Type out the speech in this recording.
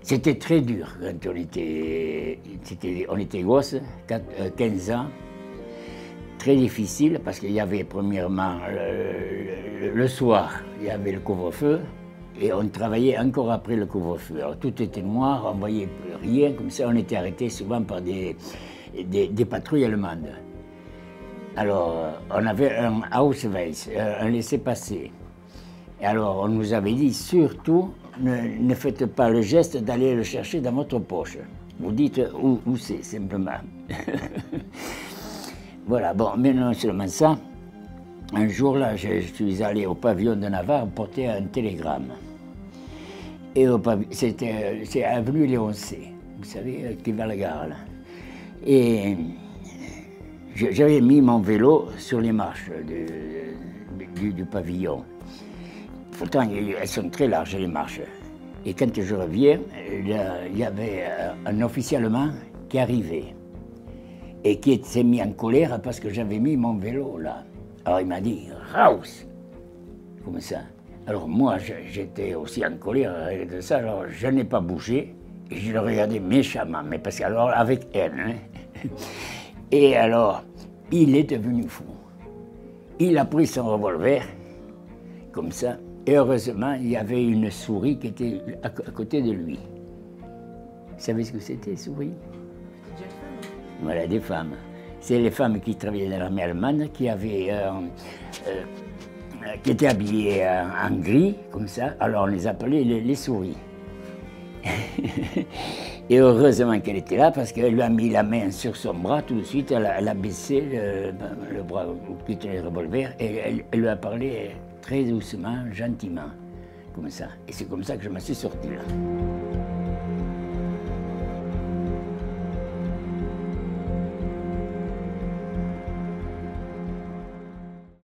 C'était très dur quand on était gosses, 15 ans. Très difficile parce qu'il y avait premièrement le soir, il y avait le couvre-feu et on travaillait encore après le couvre-feu. Alors tout était noir, on ne voyait plus rien, comme ça on était arrêté souvent par des patrouilles allemandes. Alors on avait un Ausweis, un laissez-passer. Et alors on nous avait dit surtout ne faites pas le geste d'aller le chercher dans votre poche. Vous dites où c'est simplement. Voilà, bon, mais non seulement ça, un jour là, je suis allé au pavillon de Navarre porter un télégramme. Et c'est avenue Léon C, vous savez, qui va à la gare là. Et j'avais mis mon vélo sur les marches du pavillon. Pourtant, elles sont très larges les marches. Et quand je reviens, il y avait un officier allemand qui arrivait. Et qui s'est mis en colère parce que j'avais mis mon vélo là. Alors il m'a dit « Raus !» comme ça. Alors moi, j'étais aussi en colère de ça, alors je n'ai pas bougé, et je le regardais méchamment, mais parce que alors avec haine. Hein. Et alors, il est devenu fou. Il a pris son revolver, comme ça, et heureusement, il y avait une souris qui était à côté de lui. Vous savez ce que c'était, souris? Voilà, des femmes. C'est les femmes qui travaillaient dans l'armée allemande, qui étaient habillées en gris, comme ça. Alors on les appelait les souris. Et heureusement qu'elle était là, parce qu'elle lui a mis la main sur son bras, tout de suite, elle a baissé le bras qui tenait le revolver, et elle lui a parlé très doucement, gentiment, comme ça. Et c'est comme ça que je me suis sorti là.